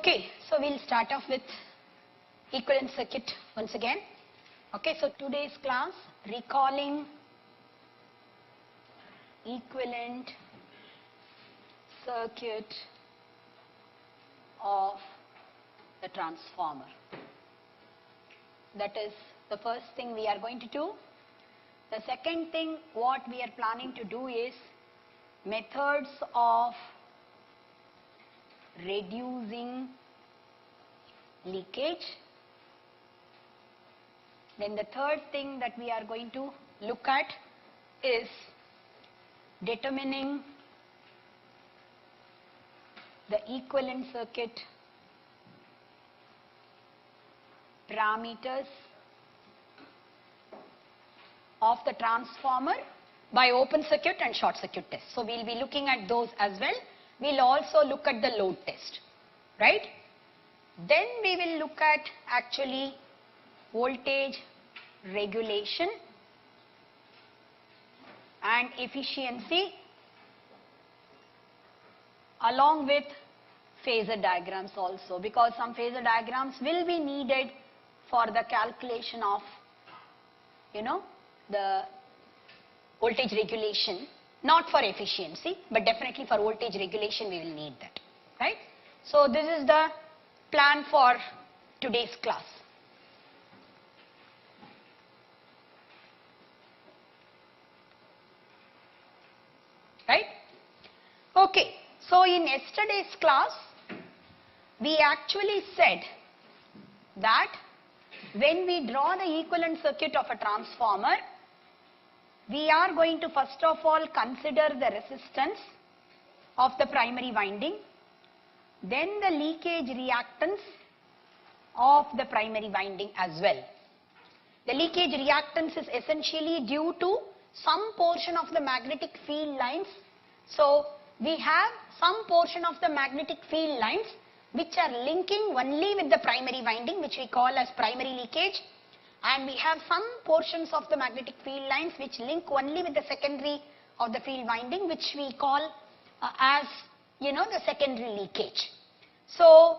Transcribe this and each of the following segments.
Okay, so we'll start off with equivalent circuit once again. Okay, so today's class, recalling equivalent circuit of the transformer. That is the first thing we are going to do. The second thing what we are planning to do is methods of reducing leakage. Then the third thing that we are going to look at is determining the equivalent circuit parameters of the transformer by open circuit and short circuit test. So we will be looking at those as well. We will also look at the load test, right? Then we will look at actually voltage regulation and efficiency along with phasor diagrams also, because some phasor diagrams will be needed for the calculation of, the voltage regulation, not for efficiency, but definitely for voltage regulation we will need that, right? So this is the plan for today's class. Right? Okay, so in yesterday's class, we actually said that when we draw the equivalent circuit of a transformer, we are going to first of all consider the resistance of the primary winding, then the leakage reactance of the primary winding as well. The leakage reactance is essentially due to some portion of the magnetic field lines. So we have some portion of the magnetic field lines which are linking only with the primary winding, which we call as primary leakage, and we have some portions of the magnetic field lines which link only with the secondary of the field winding, which we call as the secondary leakage. So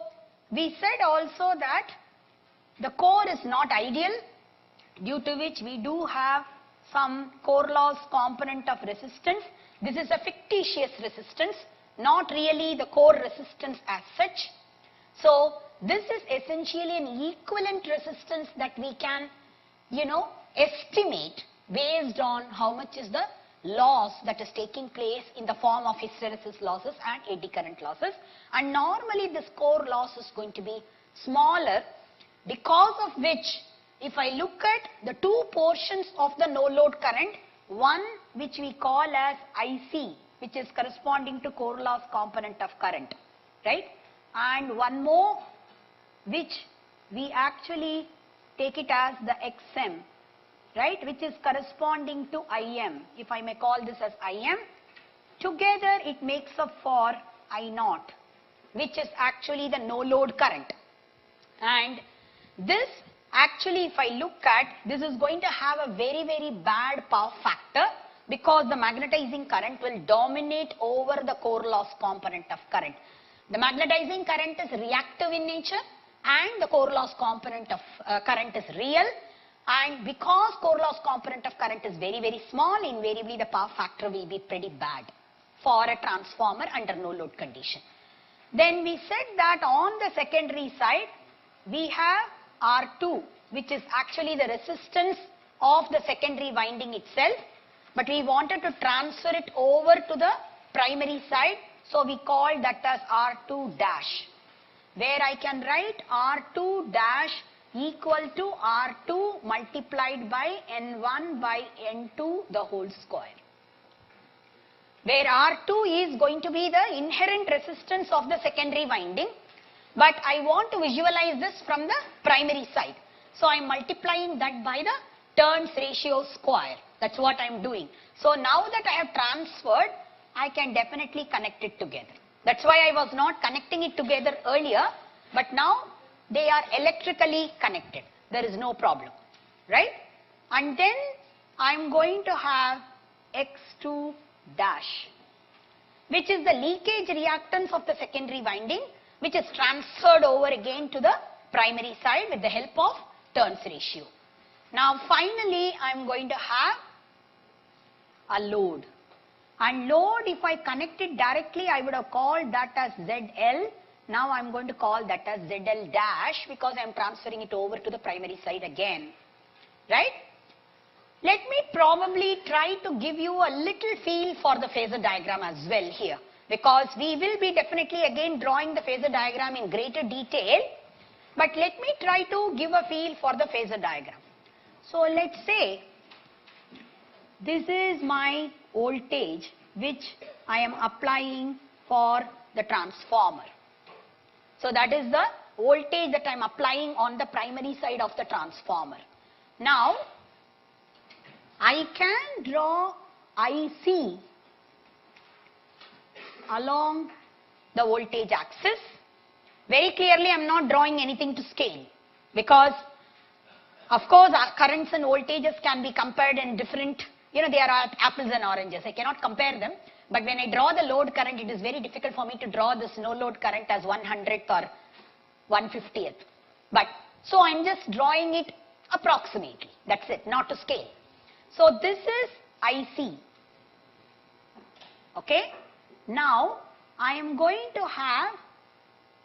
we said also that the core is not ideal, due to which we do have some core loss component of resistance. This is a fictitious resistance, not really the core resistance as such. So this is essentially an equivalent resistance that we can, estimate based on how much is the loss that is taking place in the form of hysteresis losses and eddy current losses. And normally this core loss is going to be smaller, because of which if I look at the two portions of the no load current, one which we call as IC, which is corresponding to core loss component of current, right? And one more which we actually take it as the XM, right, which is corresponding to IM. If I may call this as IM, together it makes up for I0, which is actually the no load current. And this actually, if I look at, this is going to have a very, very bad power factor, because the magnetizing current will dominate over the core loss component of current. The magnetizing current is reactive in nature and the core loss component of current is real, and because core loss component of current is very, very small, invariably the power factor will be pretty bad for a transformer under no load condition. Then we said that on the secondary side we have R2, which is actually the resistance of the secondary winding itself, but we wanted to transfer it over to the primary side, so we call that as R2 dash, where I can write R2 dash equal to R2 multiplied by N1 by N2 the whole square, where R2 is going to be the inherent resistance of the secondary winding, but I want to visualize this from the primary side. So I am multiplying that by the turns ratio square. That's what I am doing. So now that I have transferred, I can definitely connect it together. That's why I was not connecting it together earlier, but now they are electrically connected. There is no problem, right? And then I am going to have X2 dash, which is the leakage reactance of the secondary winding, which is transferred over again to the primary side with the help of turns ratio. Now finally I am going to have a load. And load, if I connect it directly, I would have called that as ZL. Now I am going to call that as ZL dash because I am transferring it over to the primary side again. Right? Let me probably try to give you a little feel for the phasor diagram as well here, because we will be definitely again drawing the phasor diagram in greater detail, but let me try to give a feel for the phasor diagram. So let's say this is my voltage which I am applying for the transformer. So that is the voltage that I am applying on the primary side of the transformer. Now I can draw IC along the voltage axis. Very clearly I am not drawing anything to scale, because of course our currents and voltages can be compared in different, they are apples and oranges. I cannot compare them. But when I draw the load current, it is very difficult for me to draw this no load current as 100th or 150th. But so I am just drawing it approximately. That's it, not to scale. So this is IC. Okay. Now I am going to have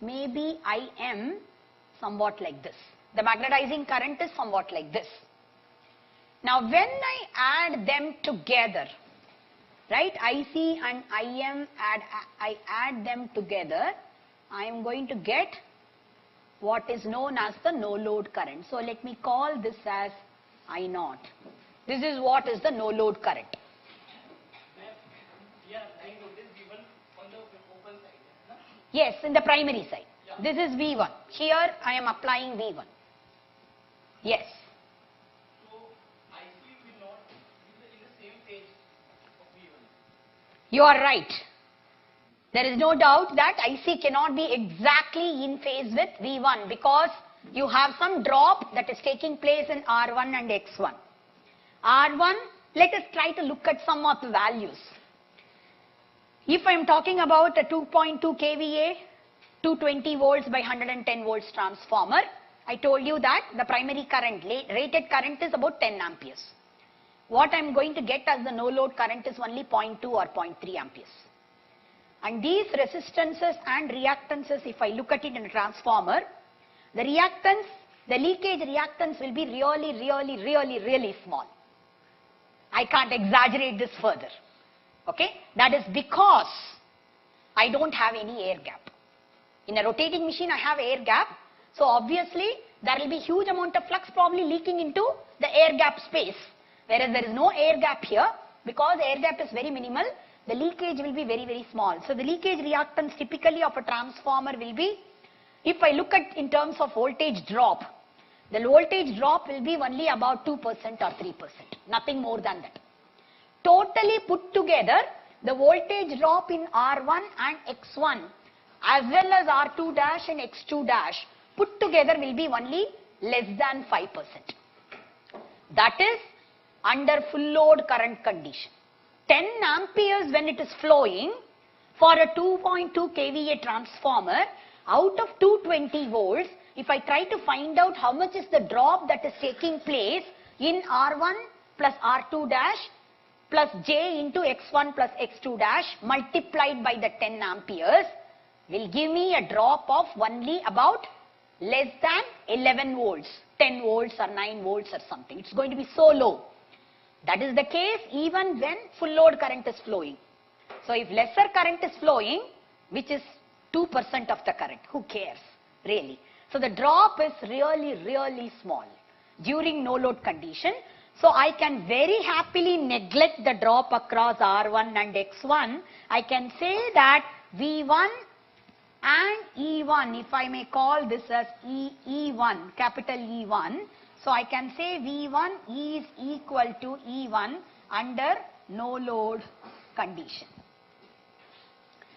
maybe IM somewhat like this. The magnetizing current is somewhat like this. Now when I add them together, right, IC and IM, I add them together, I am going to get what is known as the no load current. So let me call this as I0. This is what is the no load current. Yes, in the primary side. Yeah. This is V1. Here I am applying V1. Yes. So IC will not be in the same phase of V1. You are right. There is no doubt that IC cannot be exactly in phase with V1 because you have some drop that is taking place in R1 and X1. R1, let us try to look at some of the values. If I am talking about a 2.2 kVA, 220 volts by 110 volts transformer, I told you that the primary current, rated current is about 10 amperes. What I am going to get as the no load current is only 0.2 or 0.3 amperes. And these resistances and reactances, if I look at it in a transformer, the reactance, the leakage reactance will be really small. I can't exaggerate this further. Okay? That is because I don't have any air gap. In a rotating machine, I have air gap. So obviously, there will be huge amount of flux probably leaking into the air gap space. Whereas there is no air gap here, because air gap is very minimal, the leakage will be very small. So the leakage reactance typically of a transformer will be, if I look at in terms of voltage drop, the voltage drop will be only about 2% or 3%, nothing more than that. Totally put together, the voltage drop in R1 and X1 as well as R2 dash and X2 dash put together will be only less than 5%. That is under full load current condition. 10 amperes when it is flowing for a 2.2 kVA transformer, out of 220 volts, if I try to find out how much is the drop that is taking place in R1 plus R2 dash plus J into X1 plus X2 dash multiplied by the 10 amperes will give me a drop of only about less than 11 volts, 10 volts or 9 volts or something. It's going to be so low. That is the case even when full load current is flowing. So if lesser current is flowing, which is 2% of the current, who cares really? So the drop is really small during no load condition. So I can very happily neglect the drop across R1 and X1. I can say that V1 and E1, if I may call this as E1, capital E1. So I can say V1 is equal to E1 under no load condition.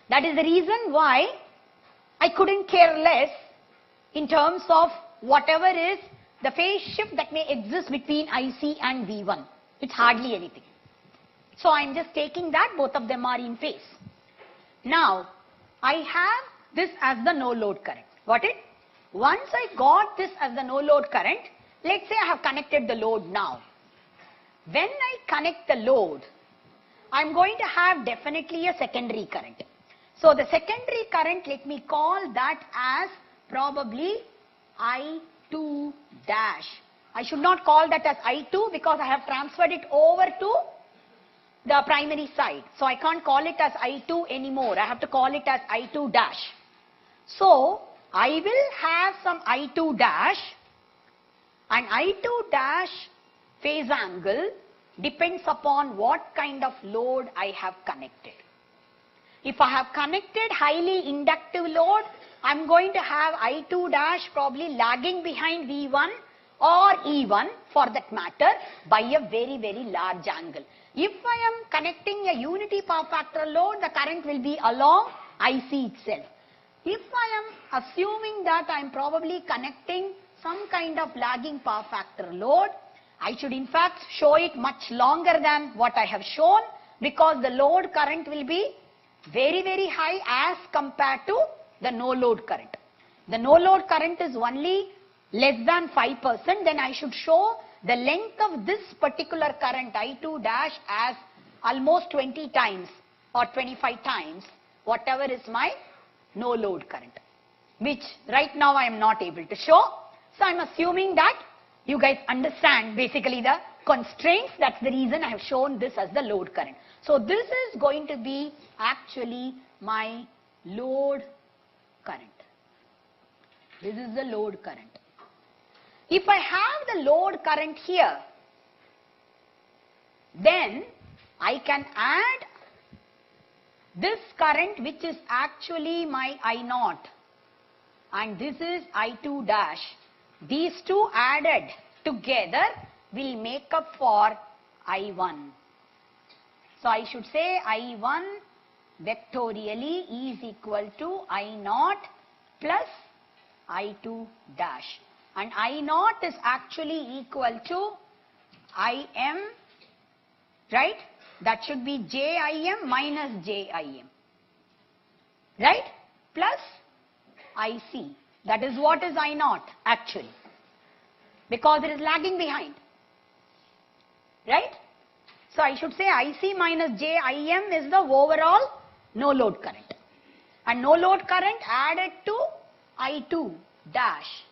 That is the reason why I couldn't care less in terms of whatever is the phase shift that may exist between IC and V1. It's hardly anything. So I'm just taking that both of them are in phase. Now, I have this as the no load current. Got it? Once I got this as the no load current, let's say I have connected the load now. When I connect the load, I'm going to have definitely a secondary current. So the secondary current, let me call that as probably I2 dash. I should not call that as I2 because I have transferred it over to the primary side. So I can't call it as I2 anymore. I have to call it as I2 dash. So I will have some I2 dash, and I2 dash phase angle depends upon what kind of load I have connected. If I have connected highly inductive load, I'm going to have I2 dash probably lagging behind V1 or E1 for that matter by a very, very large angle. If I am connecting a unity power factor load, the current will be along IC itself. If I am assuming that I am probably connecting some kind of lagging power factor load, I should in fact show it much longer than what I have shown, because the load current will be very, very high as compared to the no load current. The no load current is only less than 5%, then I should show the length of this particular current I2 dash as almost 20 times or 25 times whatever is my no load current, which right now I am not able to show. So I am assuming that you guys understand basically the constraints. That's the reason I have shown this as the load current. So this is going to be actually my load current. This is the load current. If I have the load current here, then I can add this current, which is actually my I0, and this is I2 dash. These two added together will make up for I1. So I should say I1 vectorially is equal to I0 plus I2 dash. And I0 is actually equal to Im, right? That should be JIM minus JIM, right? Plus IC. That is what is I0 actually, because it is lagging behind, right? So I should say IC minus JIM is the overall no load current, and no load current added to I2 dash.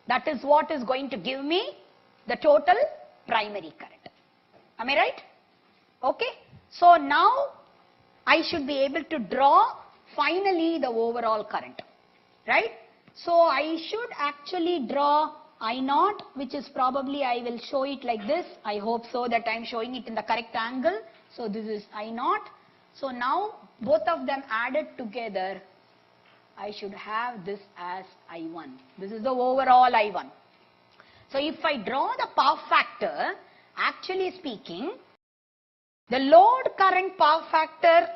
That is what is going to give me the total primary current. Am I right? Okay. So now I should be able to draw finally the overall current, right? So I should actually draw I0, which is probably, I will show it like this. I hope so that I am showing it in the correct angle. So this is I0. So now both of them added together, I should have this as I1. This is the overall I1. So if I draw the power factor, actually speaking, the load current power factor,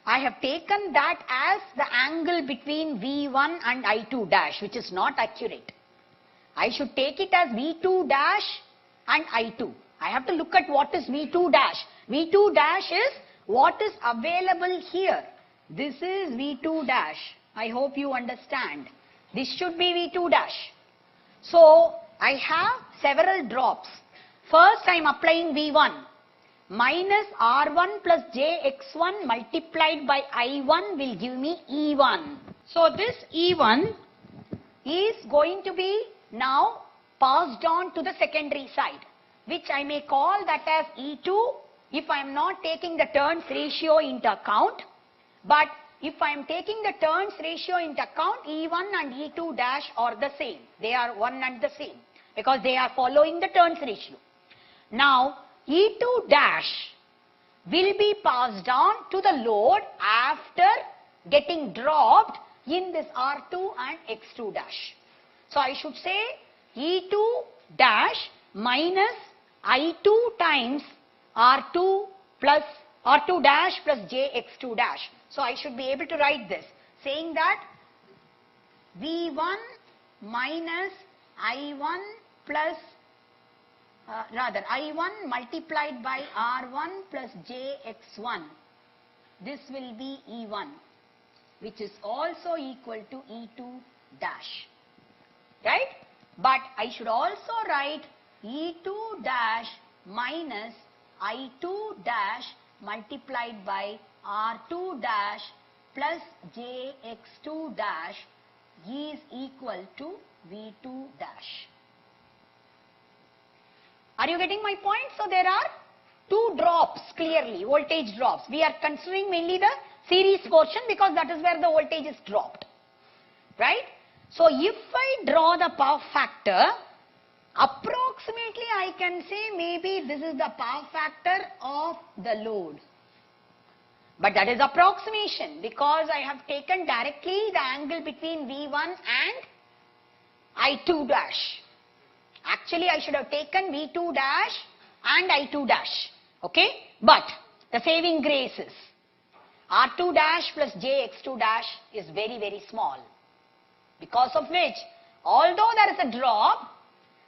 I have taken that as the angle between V1 and I2 dash, which is not accurate. I should take it as V2 dash and I2. I have to look at what is V2 dash. V2 dash is what is available here. This is V2 dash. I hope you understand. This should be V2 dash. So I have several drops. First I am applying V1. Minus R1 plus JX1 multiplied by I1 will give me E1. So this E1 is going to be now passed on to the secondary side, which I may call that as E2 if I am not taking the turns ratio into account. But if I am taking the turns ratio into account, E1 and E2 dash are the same. They are one and the same because they are following the turns ratio. Now E2 dash will be passed on to the load after getting dropped in this R2 and X2 dash. So I should say E2 dash minus I2 times R2 plus R2 dash plus JX2 dash. So I should be able to write this, saying that V1 minus I1 plus I1 multiplied by R1 plus JX1. This will be E1. which is also equal to E2 dash, right? But I should also write E2 dash minus I2 dash multiplied by R2 dash plus JX2 dash is equal to V2 dash. Are you getting my point? So there are two drops clearly, voltage drops. We are considering mainly the series portion because that is where the voltage is dropped, right? So if I draw the power factor, approximately I can say maybe this is the power factor of the load. But that is approximation because I have taken directly the angle between V1 and I2 dash. Actually, I should have taken V2 dash and I2 dash. Okay? But the saving grace is R2 dash plus JX2 dash is very, very small. Because of which, although there is a drop,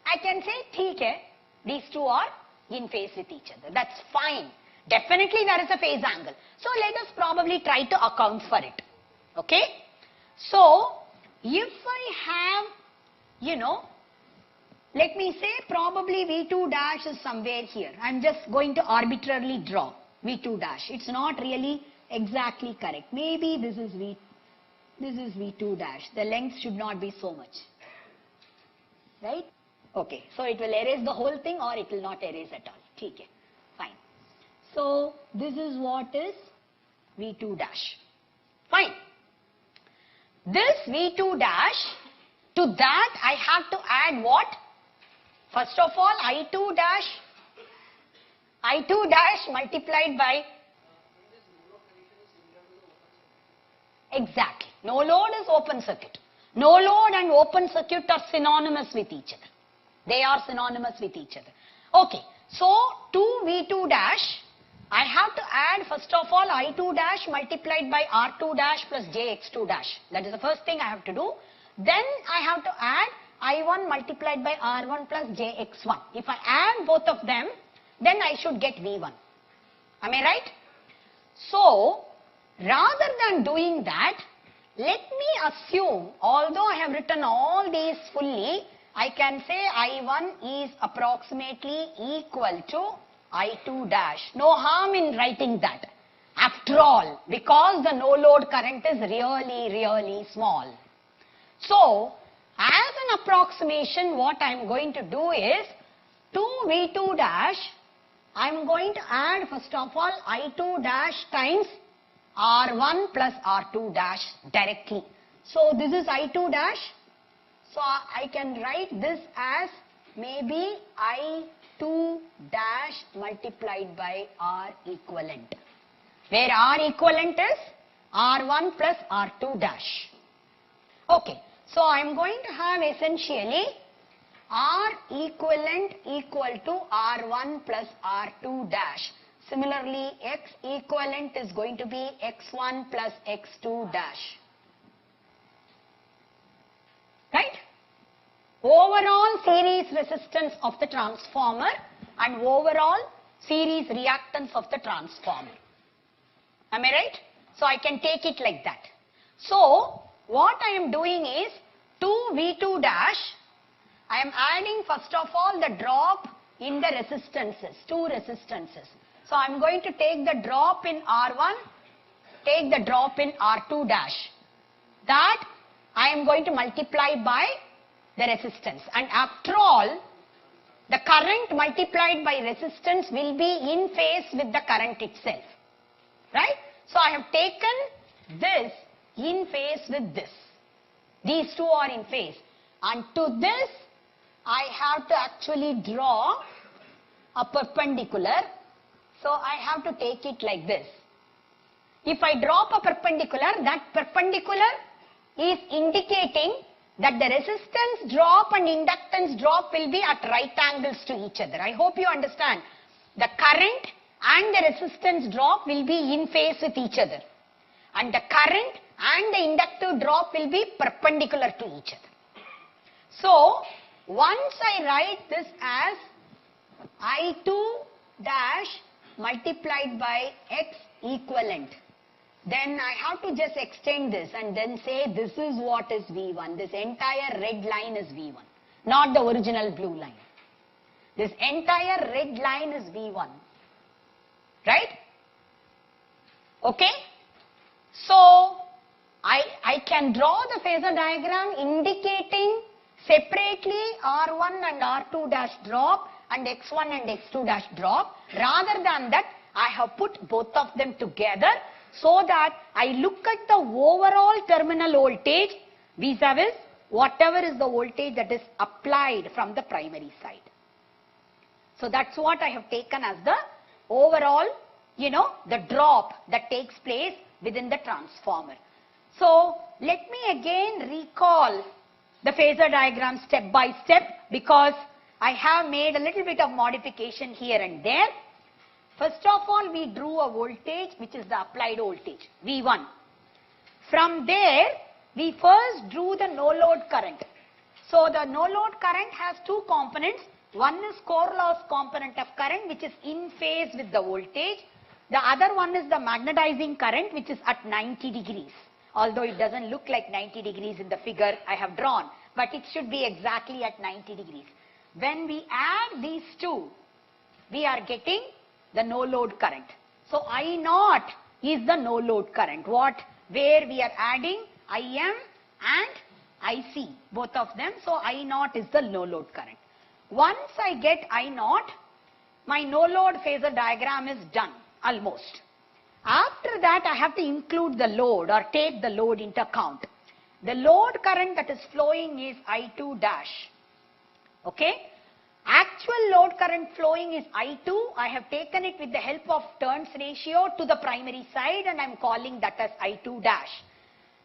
I can say, theek hai, these two are in phase with each other. That's fine. Definitely there is a phase angle. So let us probably try to account for it. Okay? So, if I have, let me say probably V2 dash is somewhere here. I'm just going to arbitrarily draw V2 dash. It's not really exactly correct. Maybe this is V2 dash. The length should not be so much. Right? Okay. So it will erase the whole thing or it will not erase at all. Okay. Fine. So this is what is V2 dash. Fine. This V2 dash, to that I have to add what? First of all, I2 dash multiplied by, exactly, no load is open circuit. No load and open circuit are synonymous with each other. They are synonymous with each other. Okay, so to V2 dash, I have to add first of all I2 dash multiplied by R2 dash plus JX2 dash. That is the first thing I have to do. Then I have to add I1 multiplied by R1 plus JX1. If I add both of them, then I should get V1. Am I right? So, rather than doing that, let me assume, although I have written all these fully, I can say I1 is approximately equal to I2 dash. No harm in writing that. After all, because the no load current is really, really small. So, as an approximation, what I am going to do is, to V2 dash, I am going to add first of all I2 dash times R1 plus R2 dash directly. So, this is I2 dash. So, I can write this as maybe I2 dash multiplied by R equivalent. Where R equivalent is R1 plus R2 dash. Okay. So, I am going to have essentially R equivalent equal to R1 plus R2 dash. Similarly, X equivalent is going to be X1 plus X2 dash. Right? Overall series resistance of the transformer and overall series reactance of the transformer. Am I right? So, I can take it like that. So, what I am doing is, to V2 dash, I am adding first of all the drop in the resistances, two resistances. So, I am going to take the drop in R1, take the drop in R2 dash. That I am going to multiply by the resistance. And after all, the current multiplied by resistance will be in phase with the current itself. Right? So, I have taken this in phase with this. These two are in phase. And to this, I have to actually draw a perpendicular. So, I have to take it like this. If I drop a perpendicular, that perpendicular is indicating that the resistance drop and inductance drop will be at right angles to each other. I hope you understand. The current and the resistance drop will be in phase with each other. And the current and the inductive drop will be perpendicular to each other. So, once I write this as I2 dash multiplied by X equivalent. then I have to just extend this and then say this is what is V1. This entire red line is V1, not the original blue line. This entire red line is V1, right? Okay? So, I can draw the phasor diagram indicating separately R1 and R2 dash drop and X1 and X2 dash drop. Rather than that, I have put both of them together so that I look at the overall terminal voltage vis-a-vis whatever is the voltage that is applied from the primary side. So that's what I have taken as the overall, the drop that takes place within the transformer. So let me again recall the phasor diagram step by step because I have made a little bit of modification here and there. First of all, we drew a voltage which is the applied voltage, V1. From there, we first drew the no load current. So the no load current has two components. One is core loss component of current which is in phase with the voltage. The other one is the magnetizing current which is at 90 degrees. Although it doesn't look like 90 degrees in the figure I have drawn, but it should be exactly at 90 degrees. When we add these two, we are getting the no load current. So I0 is the no load current. Where we are adding IM and IC, both of them. So I0 is the no load current. Once I get I0, my no load phasor diagram is done almost. After that, I have to include the load or take the load into account. The load current that is flowing is I2 dash. Okay? Actual load current flowing is I2. I have taken it with the help of turns ratio to the primary side and I am calling that as I2 dash.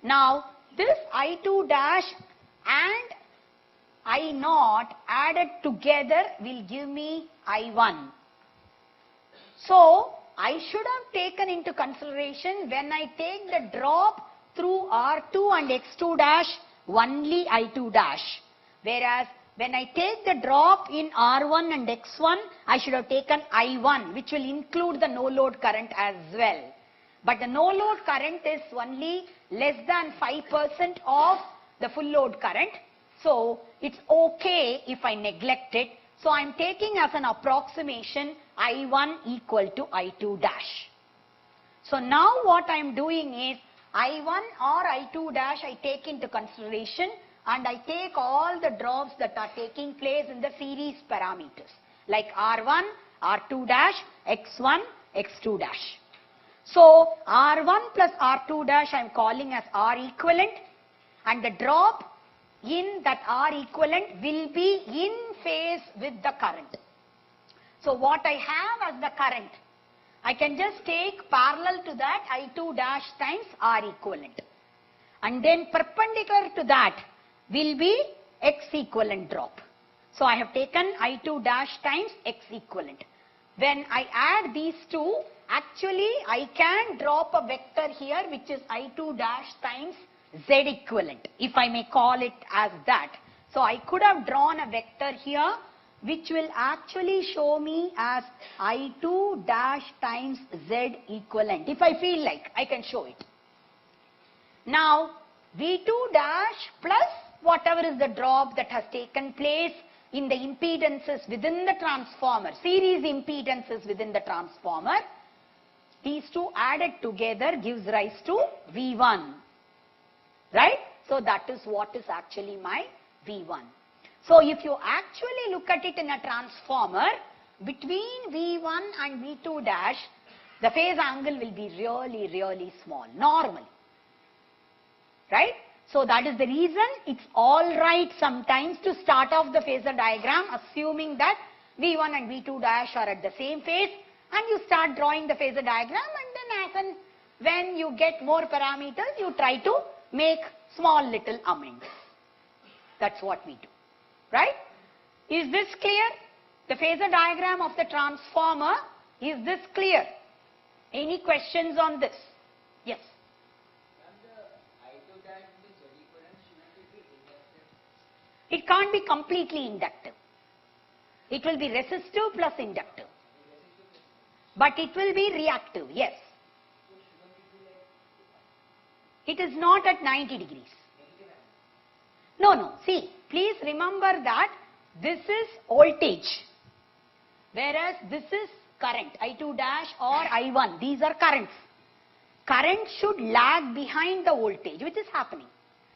Now, this I2 dash and I0 added together will give me I1. So, I should have taken into consideration when I take the drop through R2 and X2 dash, only I2 dash. Whereas, when I take the drop in R1 and X1, I should have taken I1, which will include the no load current as well. But the no load current is only less than 5% of the full load current. So, it's okay if I neglect it. So, I am taking as an approximation I1 equal to I2 dash. So, now what I am doing is I1 or I2 dash I take into consideration and I take all the drops that are taking place in the series parameters like R1, R2 dash, X1, X2 dash. So, R1 plus R2 dash I am calling as R equivalent and the drop in that R equivalent will be in phase with the current. So what I have as the current, I can just take parallel to that I2 dash times R equivalent. And then perpendicular to that will be X equivalent drop. So I have taken I2 dash times X equivalent. When I add these two, actually I can drop a vector here which is I2 dash times Z equivalent, if I may call it as that. So I could have drawn a vector here which will actually show me as I2 dash times Z equivalent. If I feel like, I can show it. Now, V2 dash plus whatever is the drop that has taken place in the impedances within the transformer, series impedances within the transformer, these two added together gives rise to V1. Right? So that is what is actually my V1. So if you actually look at it in a transformer, between V1 and V2 dash, the phase angle will be really, really small, normally. Right? So that is the reason it's alright sometimes to start off the phasor diagram assuming that V1 and V2 dash are at the same phase and you start drawing the phasor diagram and then when you get more parameters, you try to make small little amendments. That's what we do. Right? Is this clear? The phasor diagram of the transformer, is this clear? Any questions on this? Yes. It can't be completely inductive. It will be resistive plus inductive. But it will be reactive, yes. It is not at 90 degrees. No. See, please remember that this is voltage, whereas this is current, I2 dash or I1. These are currents. Current should lag behind the voltage, which is happening.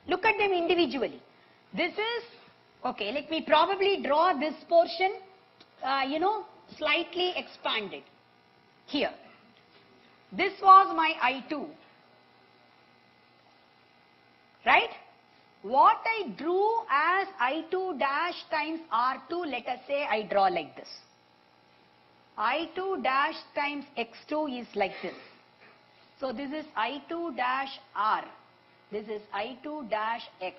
Look at them individually. This is, okay, let me probably draw this portion, slightly expanded here. This was my I2, right? What I drew as I2 dash times R2, let us say I draw like this. I2 dash times X2 is like this. So this is I2 dash R. This is I2 dash X.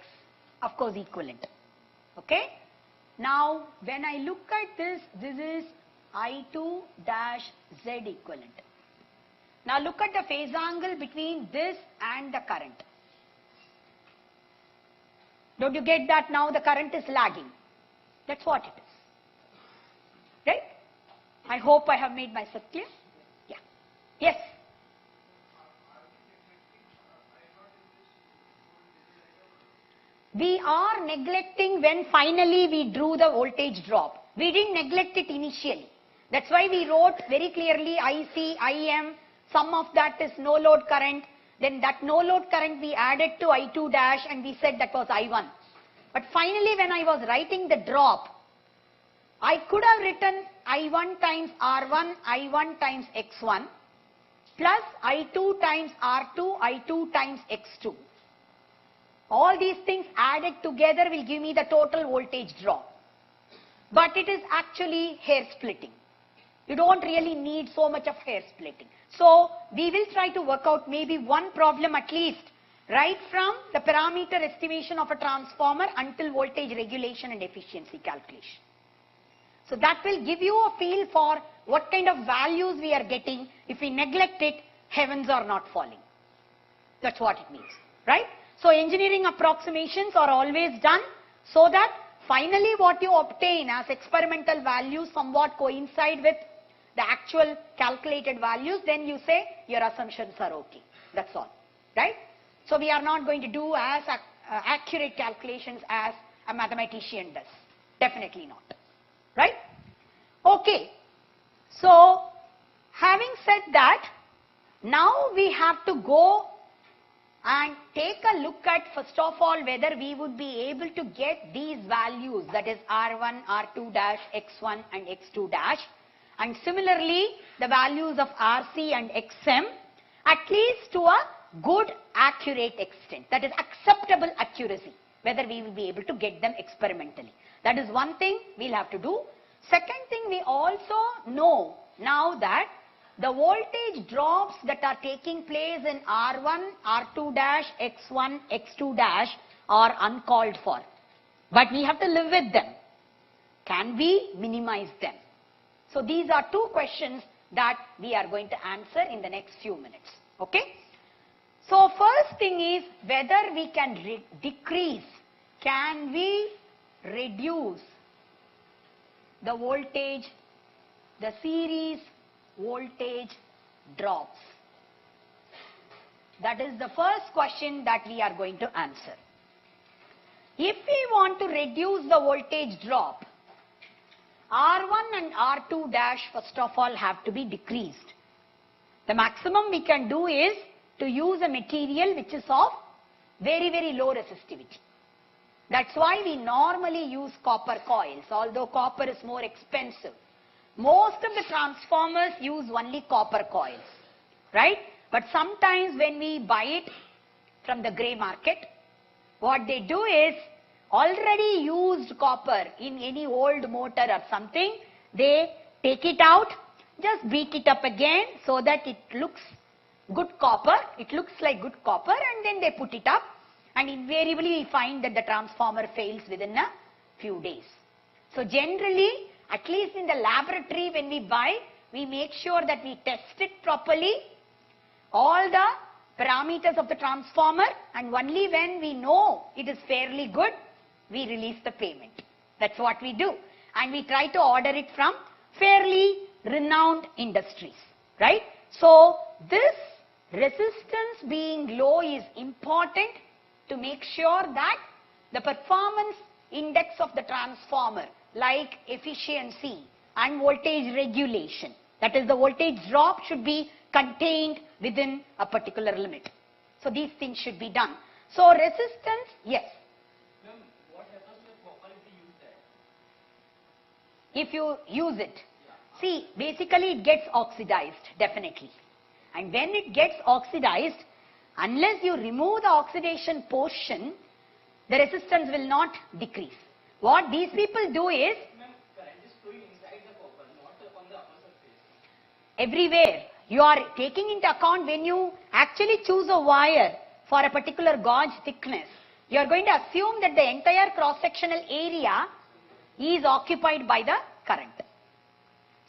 Of course equivalent. Okay? Now when I look at this, this is I2 dash Z equivalent. Now look at the phase angle between this and the current. Don't you get that now? The current is lagging. That's what it is. Right? I hope I have made myself clear. Yeah. Yes. We are neglecting when finally we drew the voltage drop. We didn't neglect it initially. That's why we wrote very clearly IC, IM, sum of that is no load current. Then that no load current we added to I2 dash and we said that was I1. But finally when I was writing the drop, I could have written I1 times R1, I1 times X1 plus I2 times R2, I2 times X2. All these things added together will give me the total voltage drop. But it is actually hair splitting. You don't really need so much of hair splitting. So we will try to work out maybe one problem at least, right from the parameter estimation of a transformer until voltage regulation and efficiency calculation. So that will give you a feel for what kind of values we are getting. If we neglect it, heavens are not falling. That's what it means, right? So engineering approximations are always done so that finally what you obtain as experimental values somewhat coincide with the actual calculated values, then you say your assumptions are okay. That's all, right? So we are not going to do as accurate calculations as a mathematician does. Definitely not, right? Okay. So having said that, now we have to go and take a look at first of all whether we would be able to get these values, that is R1, R2 dash, X1 and X2 dash, and similarly the values of RC and XM at least to a good accurate extent, that is acceptable accuracy, whether we will be able to get them experimentally. That is one thing we'll have to do. Second thing, we also know now that the voltage drops that are taking place in R1, R2 dash, X1, X2 dash are uncalled for. But we have to live with them. Can we minimize them? So these are two questions that we are going to answer in the next few minutes. Okay? So first thing is whether we can decrease, can we reduce the voltage, the series voltage drops. That is the first question that we are going to answer. If we want to reduce the voltage drop, R1 and R2 dash first of all have to be decreased. The maximum we can do is to use a material which is of very, very low resistivity. That's why we normally use copper coils, although copper is more expensive. Most of the transformers use only copper coils, right? But sometimes when we buy it from the grey market, what they do is already used copper in any old motor or something, they take it out, just beat it up again so that it looks good copper, it looks like good copper, and then they put it up, and invariably we find that the transformer fails within a few days. So generally, at least in the laboratory when we buy, we make sure that we test it properly, all the parameters of the transformer, and only when we know it is fairly good, we release the payment. That's what we do. And we try to order it from fairly renowned industries, right? So this resistance being low is important to make sure that the performance index of the transformer, like efficiency and voltage regulation, that is the voltage drop, should be contained within a particular limit. So these things should be done. So resistance, yes. Ma'am, what happens to the copper if we use that? If you use it, see, basically it gets oxidized, definitely. And when it gets oxidized, unless you remove the oxidation portion, the resistance will not decrease. What these people do is, Ma'am, current is flowing inside the copper, not on the upper surface. everywhere you are taking into account when you actually choose a wire for a particular gauge thickness, you are going to assume that the entire cross-sectional area is occupied by the current.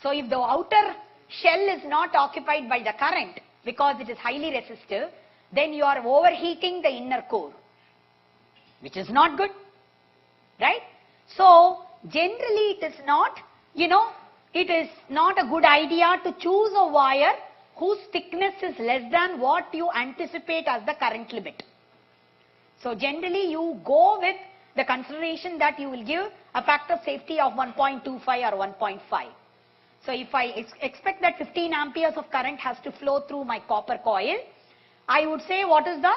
So if the outer shell is not occupied by the current because it is highly resistive, then you are overheating the inner core, which is not good, right? So generally it is not, it is not a good idea to choose a wire whose thickness is less than what you anticipate as the current limit. So generally you go with the consideration that you will give a factor of safety of 1.25 or 1.5. So if I expect that 15 amperes of current has to flow through my copper coil, I would say what is the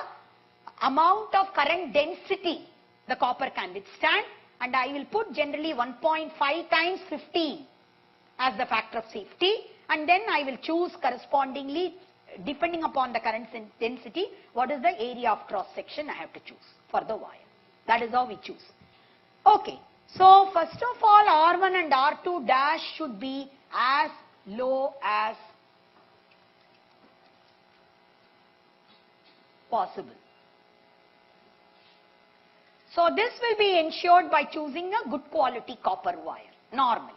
amount of current density the copper can withstand, and I will put generally 1.5 times 15 as the factor of safety, and then I will choose correspondingly, depending upon the current density, what is the area of cross section I have to choose for the wire. That is how we choose. Okay, so first of all, R1 and R2 dash should be as low as possible. So this will be ensured by choosing a good quality copper wire, normally.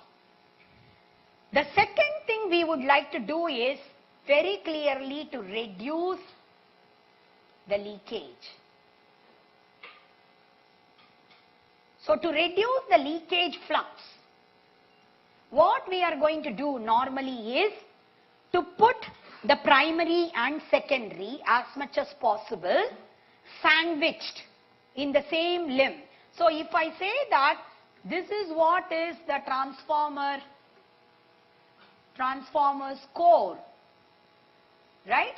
The second thing we would like to do is very clearly to reduce the leakage. So to reduce the leakage flux, what we are going to do normally is to put the primary and secondary as much as possible sandwiched in the same limb. So if I say that this is what is the transformer's core, right?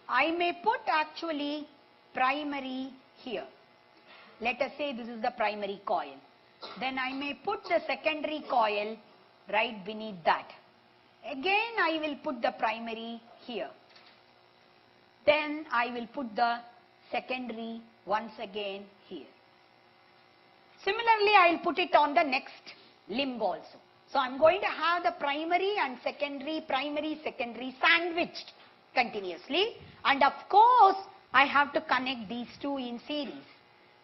I may put actually primary here. Let us say this is the primary coil. Then I may put the secondary coil right beneath that. Again I will put the primary here. Then I will put the secondary once again here. Similarly, I will put it on the next limb also. So I am going to have the primary and secondary, secondary sandwiched continuously, and of course I have to connect these two in series.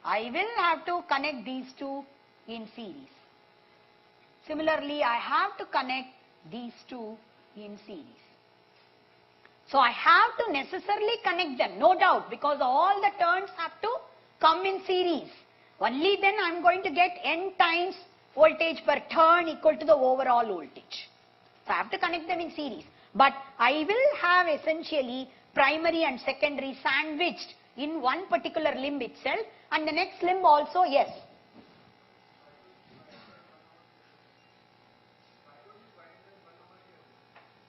I will have to connect these two in series. Similarly, I have to connect these two in series. So I have to necessarily connect them, no doubt, because all the turns have to come in series. Only then I am going to get n times voltage per turn equal to the overall voltage. So I have to connect them in series. But I will have essentially primary and secondary sandwiched in one particular limb itself, and the next limb also, yes.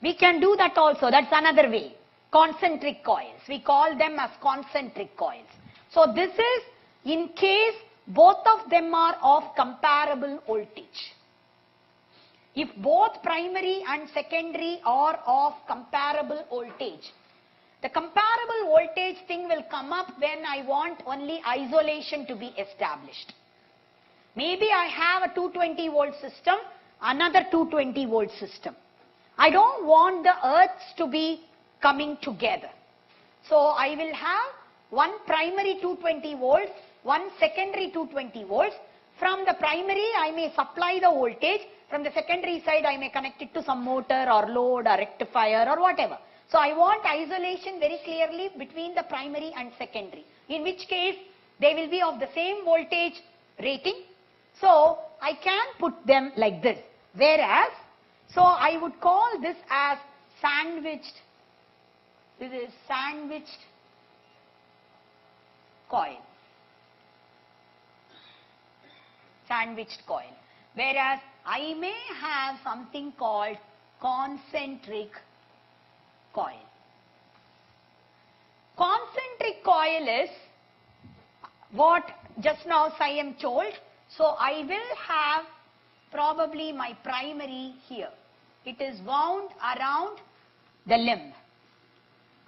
We can do that also. That's another way. Concentric coils. We call them as concentric coils. So this is in case both of them are of comparable voltage. If both primary and secondary are of comparable voltage, the comparable voltage thing will come up when I want only isolation to be established. Maybe I have a 220 volt system, another 220 volt system. I don't want the earths to be coming together. So I will have one primary 220 volts, one secondary 220 volts. From the primary I may supply the voltage, from the secondary side I may connect it to some motor or load or rectifier or whatever. So I want isolation very clearly between the primary and secondary, in which case they will be of the same voltage rating. So I can put them like this. Whereas, so I would call this as sandwiched This is sandwiched coil. Sandwiched coil. Whereas I may have something called concentric coil. Concentric coil is what just now I am told. So I will have probably my primary here. It is wound around the limb.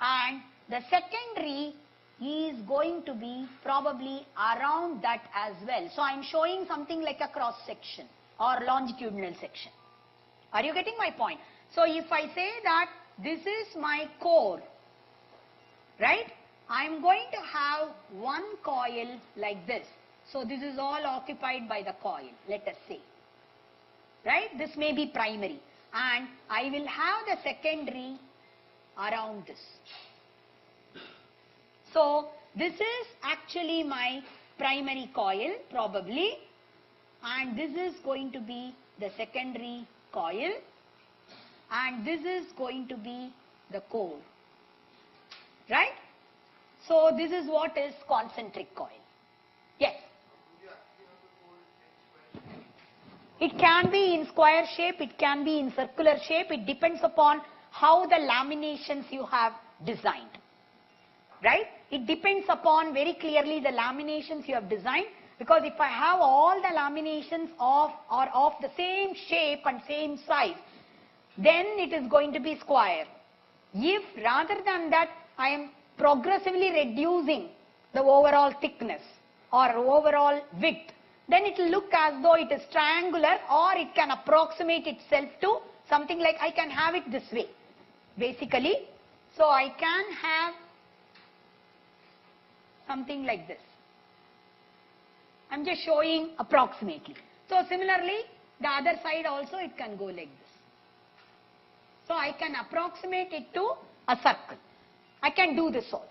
And the secondary is going to be probably around that as well. So I am showing something like a cross section or longitudinal section. Are you getting my point? So if I say that this is my core, right? I am going to have one coil like this. So this is all occupied by the coil, let us say. Right? This may be primary. And I will have the secondary around this. So this is actually my primary coil probably, and this is going to be the secondary coil, and this is going to be the core. Right? So this is what is concentric coil. Yes? It can be in square shape, it can be in circular shape, it depends upon how the laminations you have designed. Right? It depends upon very clearly the laminations you have designed, because if I have all the laminations of the same shape and same size, then it is going to be square. If rather than that I am progressively reducing the overall thickness or overall width, then it will look as though it is triangular, or it can approximate itself to something like, I can have it this way basically. So I can have something like this. I am just showing approximately. So similarly the other side also it can go like this. So I can approximate it to a circle. I can do this also.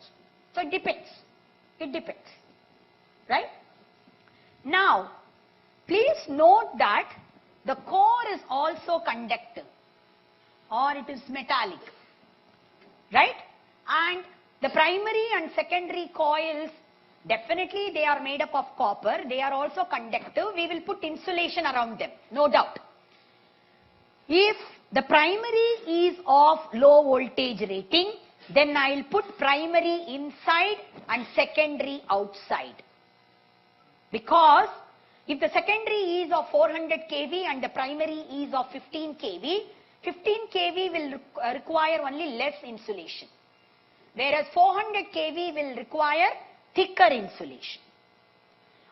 So it depends. It depends. Right? Now, please note that the core is also conductive, or it is metallic. Right? And the primary and secondary coils, definitely they are made up of copper. They are also conductive. We will put insulation around them, no doubt. If the primary is of low voltage rating, then I will put primary inside and secondary outside. Because if the secondary is of 400 kV and the primary is of 15 kV, 15 kV will require only less insulation. Whereas 400 kV will require thicker insulation.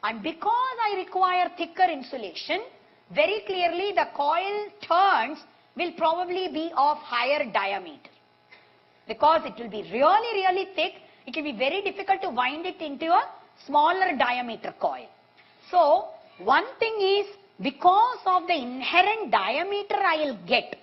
And because I require thicker insulation, very clearly the coil turns will probably be of higher diameter. Because it will be really thick, it will be very difficult to wind it into a smaller diameter coil. So one thing is, because of the inherent diameter I will get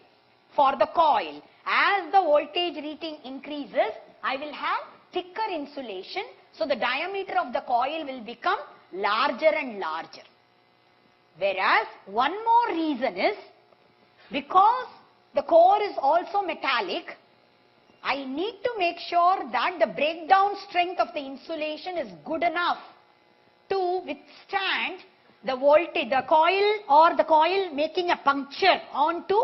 for the coil, as the voltage rating increases, I will have thicker insulation. So the diameter of the coil will become larger and larger. Whereas one more reason is, because the core is also metallic, I need to make sure that the breakdown strength of the insulation is good enough to withstand the voltage, the coil making a puncture onto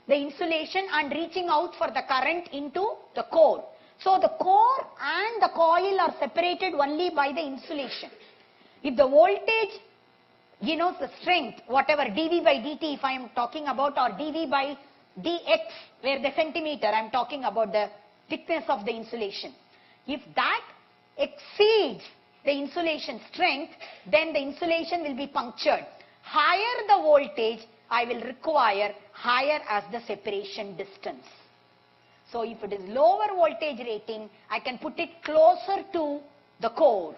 the insulation and reaching out for the current into the core. So the core and the coil are separated only by the insulation. If the voltage, the strength, whatever dV by dt if I am talking about, or dV by dx, where the centimeter I am talking about the thickness of the insulation. If that exceeds the insulation strength, then the insulation will be punctured. Higher the voltage, I will require higher as the separation distance. So if it is lower voltage rating, I can put it closer to the core.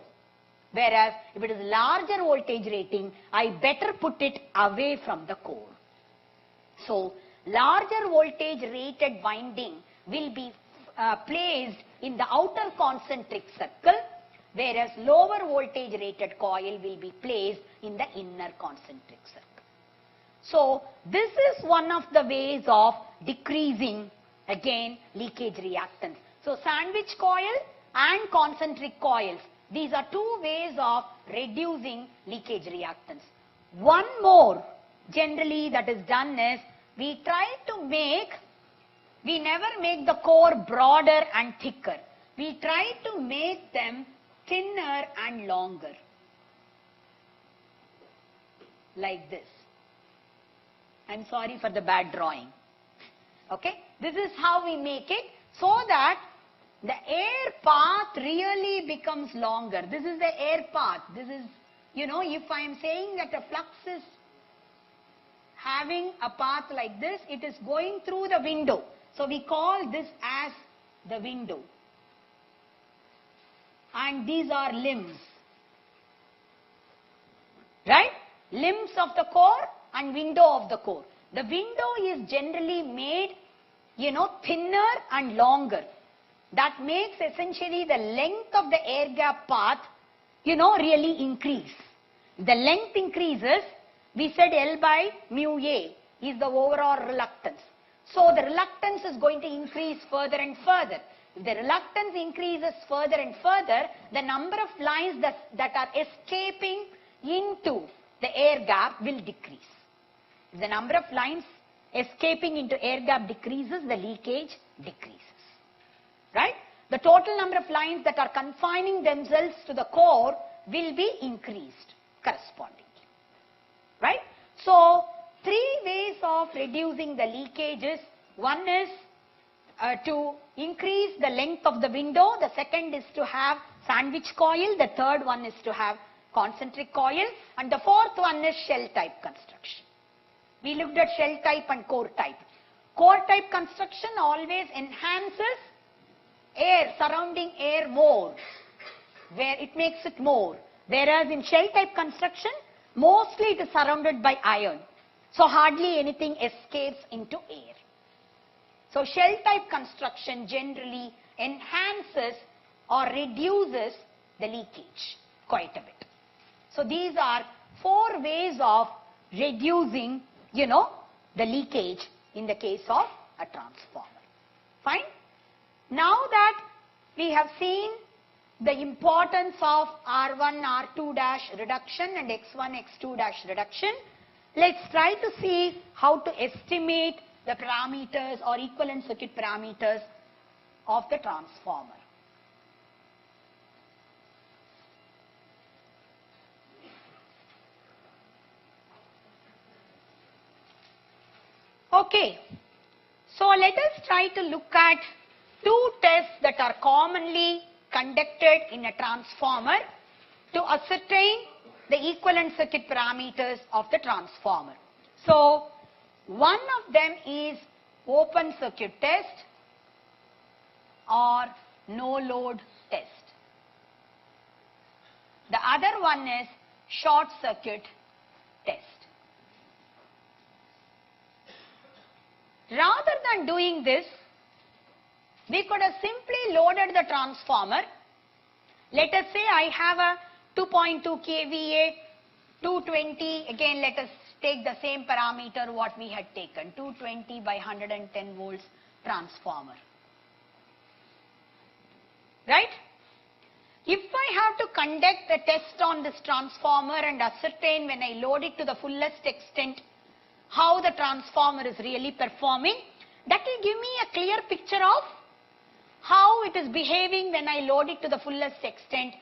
Whereas if it is larger voltage rating, I better put it away from the core. So larger voltage rated winding will be placed in the outer concentric circle, whereas lower voltage rated coil will be placed in the inner concentric circle. So this is one of the ways of decreasing again leakage reactance. So sandwich coil and concentric coils. These are two ways of reducing leakage reactance. One more generally that is done is we never make the core broader and thicker. We try to make them thinner and longer. Like this. I'm sorry for the bad drawing. Okay. This is how we make it so that the air path really becomes longer. This is the air path. This is, if I am saying that a flux is having a path like this, it is going through the window. So we call this as the window. And these are limbs. Right? Limbs of the core and window of the core. The window is generally made, thinner and longer. That makes essentially the length of the air gap path, really increase. If the length increases, we said L by mu A is the overall reluctance. So the reluctance is going to increase further and further. If the reluctance increases further and further, the number of lines that are escaping into the air gap will decrease. If the number of lines escaping into air gap decreases, the leakage decreases. Right? The total number of lines that are confining themselves to the core will be increased correspondingly. Right? So, three ways of reducing the leakages. One is to increase the length of the window. The second is to have sandwich coil. The third one is to have concentric coil. And the fourth one is shell type construction. We looked at shell type and core type. Core type construction always enhances air, surrounding air more, where it makes it more. Whereas in shell type construction, mostly it is surrounded by iron. So hardly anything escapes into air. So shell type construction generally enhances or reduces the leakage quite a bit. So these are four ways of reducing, the leakage in the case of a transformer. Fine? Now that we have seen the importance of R1, R2 dash reduction and X1, X2 dash reduction, let's try to see how to estimate the parameters or equivalent circuit parameters of the transformer. Okay, so let us try to look at two tests that are commonly conducted in a transformer to ascertain the equivalent circuit parameters of the transformer. So, one of them is open circuit test or no load test. The other one is short circuit test. Rather than doing this, we could have simply loaded the transformer. Let us say I have a 2.2 kVA, 220, again let us take the same parameter what we had taken, 220 by 110 volts transformer. Right? If I have to conduct a test on this transformer and ascertain when I load it to the fullest extent how the transformer is really performing, that will give me a clear picture of how it is behaving when I load it to the fullest extent,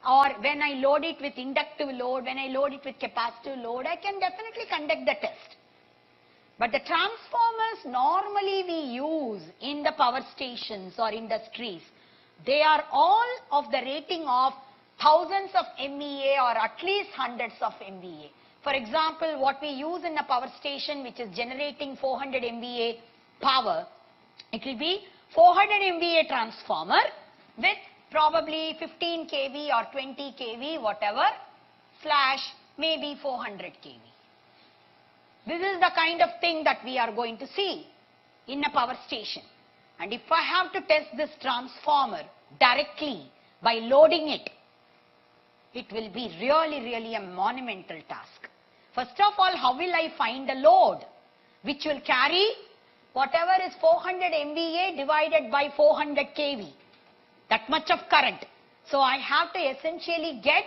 or when I load it with inductive load, when I load it with capacitive load. I can definitely conduct the test. But the transformers normally we use in the power stations or industries, they are all of the rating of thousands of MVA or at least hundreds of MVA. For example, what we use in a power station which is generating 400 MVA power, it will be 400 MVA transformer with probably 15 kV or 20 kV whatever slash maybe 400 kV. This is the kind of thing that we are going to see in a power station. And if I have to test this transformer directly by loading it, it will be really a monumental task. First of all, how will I find a load which will carry whatever is 400 MVA divided by 400 kV. That much of current. So I have to essentially get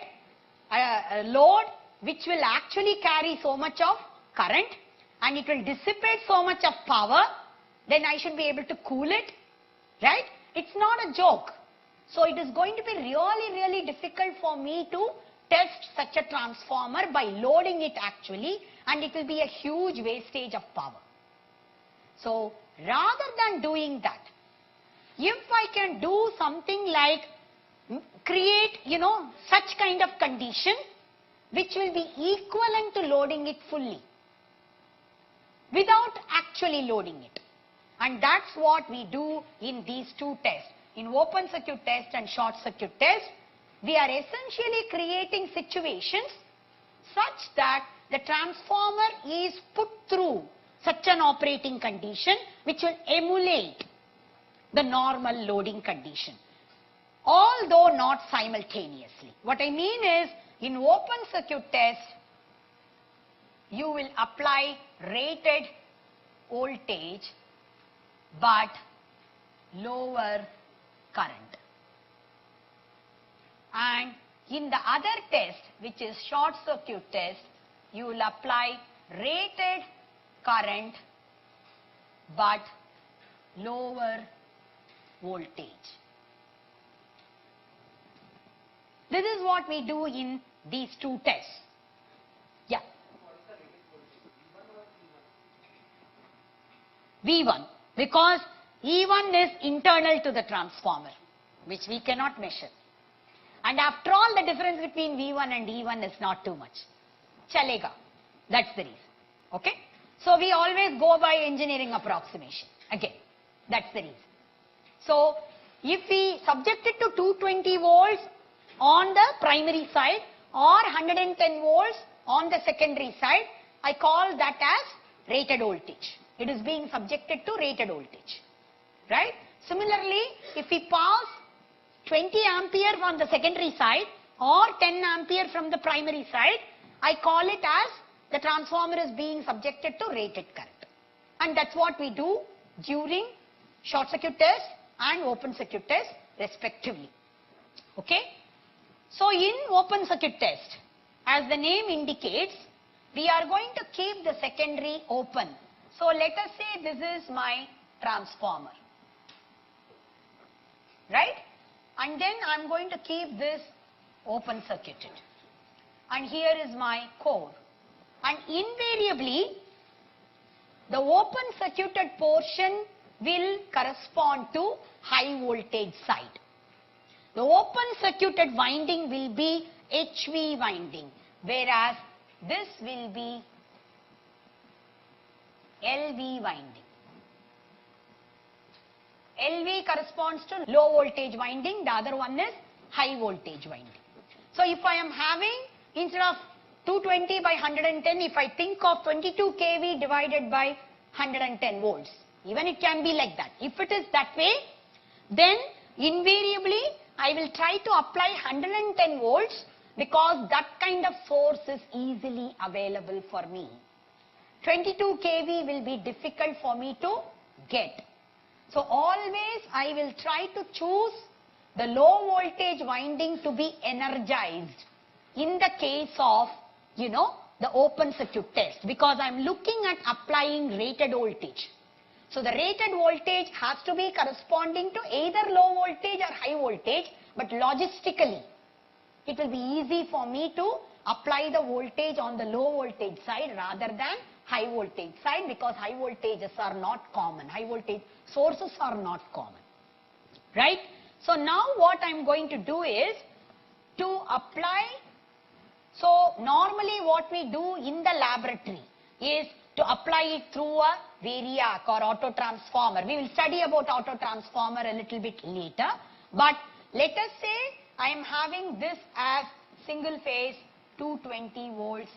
a load which will actually carry so much of current and it will dissipate so much of power. Then I should be able to cool it, right? It's not a joke. So it is going to be really difficult for me to test such a transformer by loading it actually, and it will be a huge wastage of power. So rather than doing that, if I can do something like create, such kind of condition which will be equivalent to loading it fully without actually loading it. And that's what we do in these two tests. In open circuit test and short circuit test, we are essentially creating situations such that the transformer is put through such an operating condition which will emulate the normal loading condition, although not simultaneously. What I mean is, in open circuit test, you will apply rated voltage but lower current. And in the other test, which is short circuit test, you will apply rated current but lower voltage. This is what we do in these two tests. Yeah. V1, because E1 is internal to the transformer, which we cannot measure. And after all, the difference between V1 and E1 is not too much. Chalega. That's the reason. Okay? So we always go by engineering approximation. Again, that's the reason. So if we subject it to 220 volts on the primary side or 110 volts on the secondary side, I call that as rated voltage. It is being subjected to rated voltage. Right? Similarly, if we pass 20 ampere on the secondary side or 10 ampere from the primary side, I call it as the transformer is being subjected to rated current. And that's what we do during short circuit test and open circuit test respectively. Okay? So in open circuit test, as the name indicates, we are going to keep the secondary open. So let us say this is my transformer. Right? And then I am going to keep this open circuited. And here is my core. And invariably, the open circuited portion will correspond to high voltage side. The open circuited winding will be HV winding, whereas this will be LV winding. LV corresponds to low voltage winding, the other one is high voltage winding. So if I am having, instead of 220 by 110, if I think of 22 kV divided by 110 volts, even it can be like that. If it is that way, then invariably I will try to apply 110 volts because that kind of source is easily available for me. 22 kV will be difficult for me to get. So always I will try to choose the low voltage winding to be energized in the case of, the open circuit test, because I am looking at applying rated voltage. So the rated voltage has to be corresponding to either low voltage or high voltage, but logistically it will be easy for me to apply the voltage on the low voltage side rather than high voltage side, because high voltages are not common. High voltage sources are not common. Right? So now what I am going to do is to apply. So normally what we do in the laboratory is to apply it through a variac or auto transformer. We will study about auto transformer a little bit later. But let us say I am having this as single phase 220 volts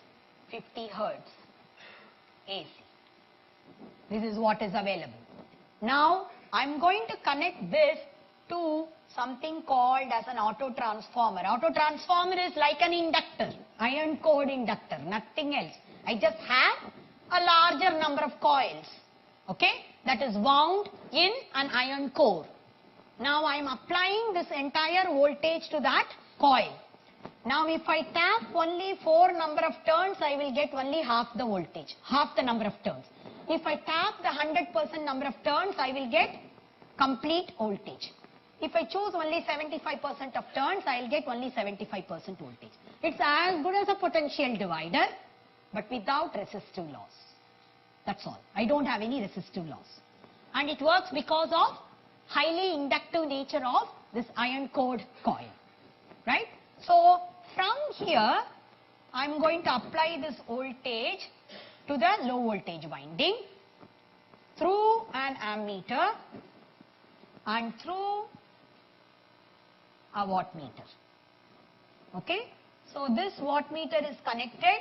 50 hertz AC. This is what is available. Now I am going to connect this to something called as an auto transformer. Auto transformer is like an inductor, iron core inductor, nothing else. I just have a larger number of coils. Okay? that is wound in an iron core. Now I am applying this entire voltage to that coil. Now if I tap only 4 number of turns, I will get only half the voltage, half the number of turns. If I tap the 100% number of turns, I will get complete voltage. If I choose only 75% of turns, I will get only 75% voltage. It's as good as a potential divider, but without resistive loss. That's all. I don't have any resistive loss. And it works because of highly inductive nature of this iron cored coil. Right? So from here, I'm going to apply this voltage to the low voltage winding through an ammeter and through a wattmeter. Okay? So this wattmeter is connected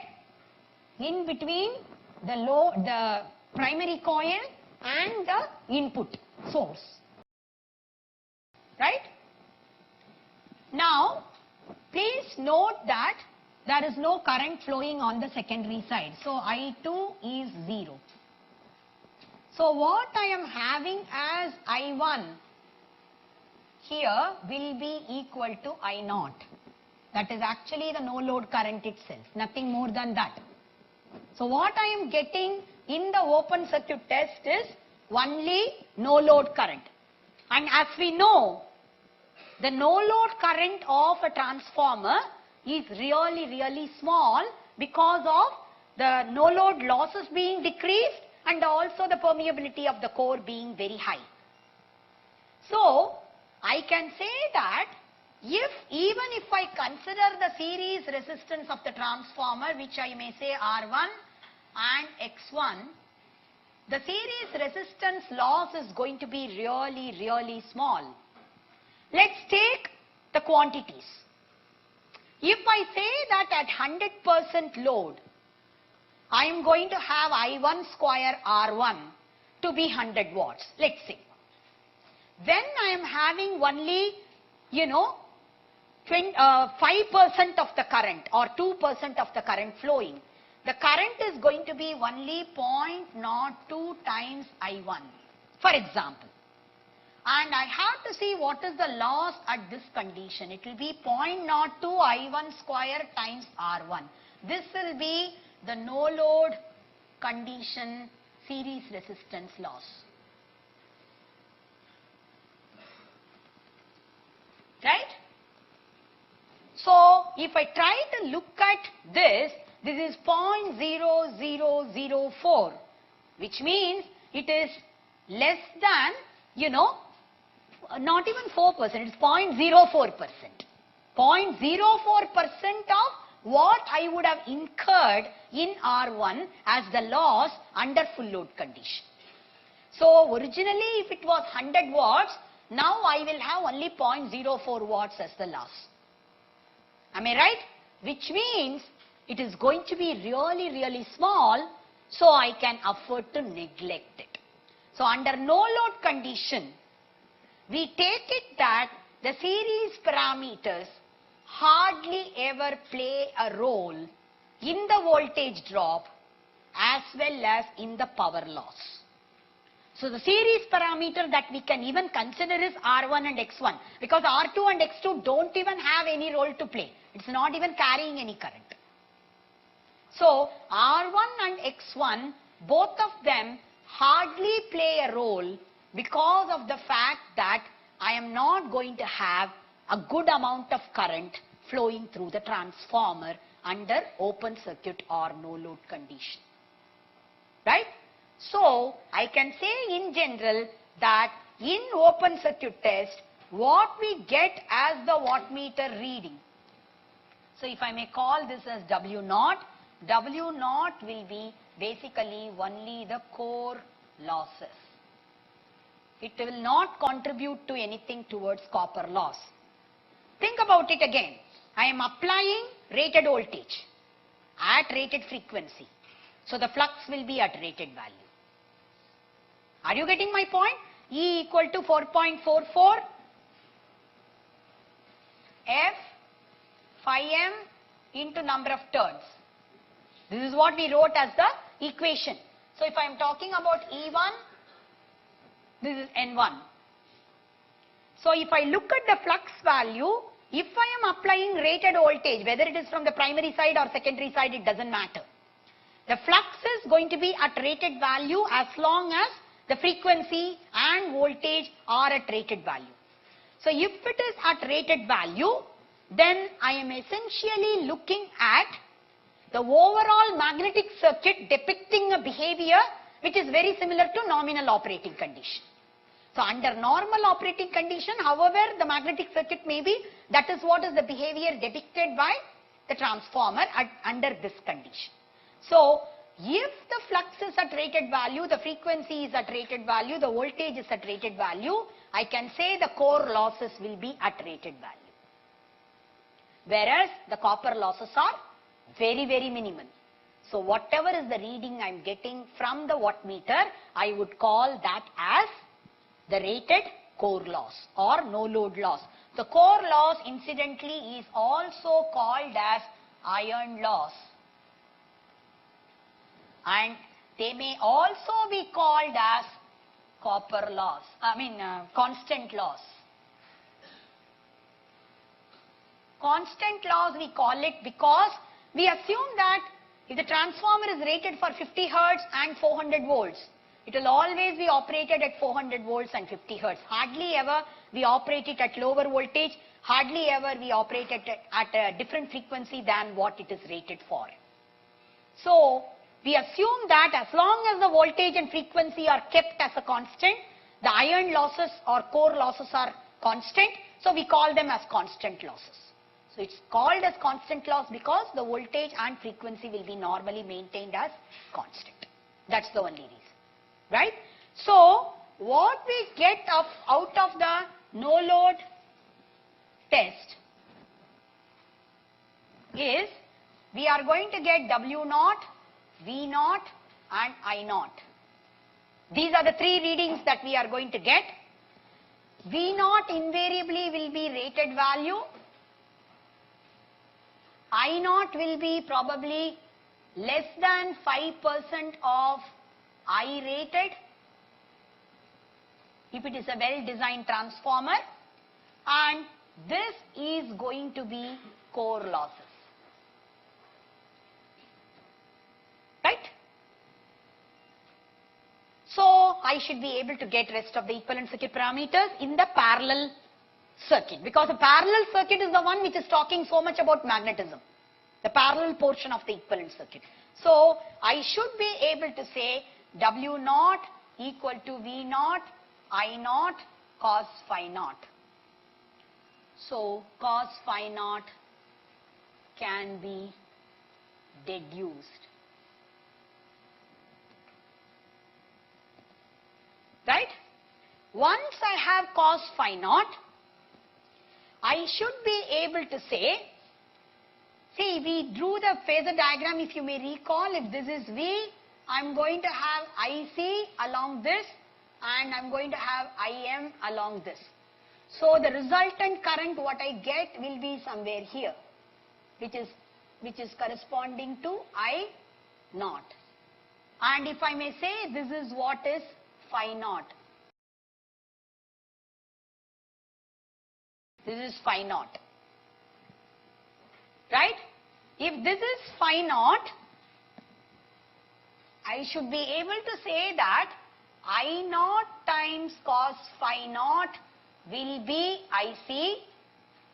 in between the primary coil and the input source. Right? Now, please note that there is no current flowing on the secondary side. So I2 is 0. So what I am having as I1 here will be equal to I0. That is actually the no load current itself, nothing more than that. So what I am getting in the open circuit test is only no load current. And as we know, the no load current of a transformer is really small because of the no load losses being decreased and also the permeability of the core being very high. So I can say that even if I consider the series resistance of the transformer, which I may say R1 and X1, the series resistance loss is going to be really small. Let's take the quantities. If I say that at 100% load, I am going to have I1 square R1 to be 100 watts, let's say. Then I am having only, 5% of the current or 2% of the current flowing. The current is going to be only 0.02 times I1, for example. And I have to see what is the loss at this condition. It will be 0.02 I1 square times R1. This will be the no load condition series resistance loss. Right? So if I try to look at this is 0.0004, which means it is less than, not even 4%, it's 0.04%. 0.04% of what I would have incurred in R1 as the loss under full load condition. So originally if it was 100 watts, now I will have only 0.04 watts as the loss. Am I right? Which means it is going to be really small, so I can afford to neglect it. So under no load condition, we take it that the series parameters hardly ever play a role in the voltage drop as well as in the power loss. So the series parameter that we can even consider is R1 and X1, because R2 and X2 don't even have any role to play. It's not even carrying any current. So R1 and X1, both of them hardly play a role because of the fact that I am not going to have a good amount of current flowing through the transformer under open circuit or no load condition. Right? So I can say in general that in open circuit test, what we get as the wattmeter reading. So if I may call this as W0, W0 will be basically only the core losses. It will not contribute to anything towards copper loss. Think about it again. I am applying rated voltage at rated frequency. So the flux will be at rated value. Are you getting my point? E equal to 4.44 F phi m into number of turns. This is what we wrote as the equation. So if I am talking about E1, This is N1. So if I look at the flux value, if I am applying rated voltage, whether it is from the primary side or secondary side, it doesn't matter. The flux is going to be at rated value as long as the frequency and voltage are at rated value. So if it is at rated value, then I am essentially looking at the overall magnetic circuit depicting a behavior which is very similar to nominal operating condition. So under normal operating condition, however the magnetic circuit may be, that is what is the behavior depicted by the transformer under this condition. So if the flux is at rated value, the frequency is at rated value, the voltage is at rated value, I can say the core losses will be at rated value. Whereas the copper losses are very, very minimal. So whatever is the reading I am getting from the wattmeter, I would call that as the rated core loss or no load loss. The core loss incidentally is also called as iron loss, and they may also be called as copper loss, constant loss. Constant loss we call it because we assume that if the transformer is rated for 50 Hertz and 400 volts, it will always be operated at 400 volts and 50 Hertz. Hardly ever we operate it at lower voltage, hardly ever we operate it at a different frequency than what it is rated for. So we assume that as long as the voltage and frequency are kept as a constant, the iron losses or core losses are constant, so we call them as constant losses. So it's called as constant loss because the voltage and frequency will be normally maintained as constant. That's the only reason. Right? So what we get out of the no load test is we are going to get W0, V0 and I0. These are the three readings that we are going to get. V0 invariably will be rated value. I0 will be probably less than 5% of I rated if it is a well designed transformer, and this is going to be core losses. Right? So I should be able to get rest of the equivalent circuit parameters in the parallel circuit, because the parallel circuit is the one which is talking so much about magnetism, the parallel portion of the equivalent circuit. So I should be able to say W0 equal to V0 I0 cos phi naught. So cos phi naught can be deduced. Right? Once I have cos phi naught, I should be able to say, see, we drew the phasor diagram, if you may recall. If this is V, I'm going to have IC along this and I'm going to have IM along this. So the resultant current what I get will be somewhere here, which is corresponding to I0. And if I may say, this is what is phi naught. This is phi naught. Right? If this is phi naught, I should be able to say that I0 times cos phi naught will be IC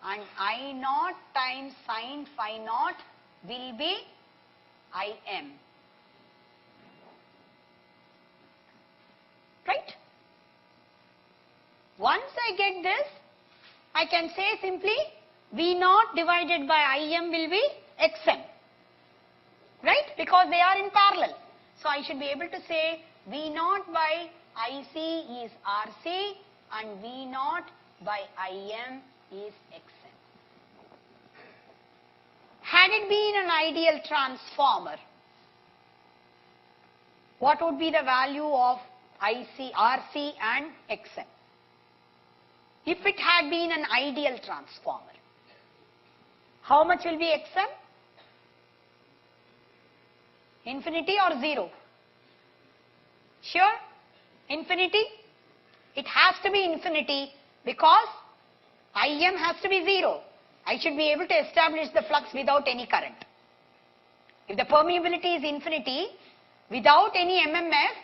and I0 times sin phi naught will be IM. Right? Once I get this, I can say simply V0 divided by IM will be XM. Right? Because they are in parallel. So I should be able to say V0 by IC is RC and V0 by IM is XM. Had it been an ideal transformer, what would be the value of IC, RC and XM? If it had been an ideal transformer, how much will be XM? Infinity or 0? Sure? Infinity? It has to be infinity because Im has to be 0. I should be able to establish the flux without any current. If the permeability is infinity, without any MMF,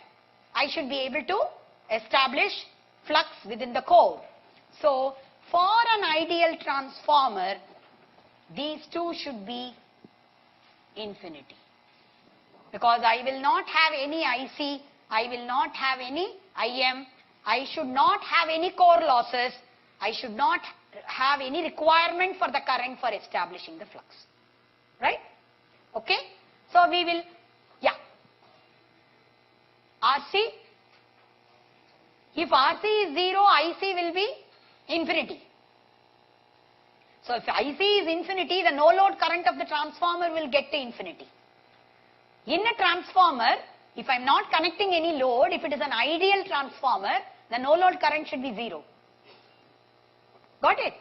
I should be able to establish flux within the core. So, for an ideal transformer, these two should be infinity. Because I will not have any IC, I will not have any Im, I should not have any core losses, I should not have any requirement for the current for establishing the flux. Right? Okay? So, we will, yeah. RC, if RC is 0, IC will be infinity. So, if IC is infinity, the no load current of the transformer will get to infinity. In a transformer, if I am not connecting any load, if it is an ideal transformer, the no load current should be 0. Got it?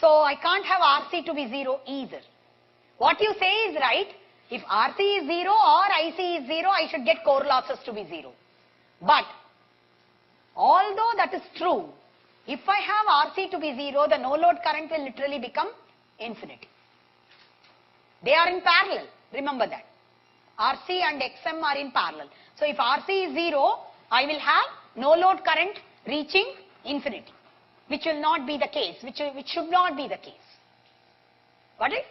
So, I can't have RC to be 0 either. What you say is right. If RC is 0 or IC is 0, I should get core losses to be 0. But, although that is true, if I have RC to be 0, the no load current will literally become infinity. They are in parallel. Remember that. RC and XM are in parallel. So, if RC is 0, I will have no load current reaching infinity, which will not be the case, which should not be the case. Got it?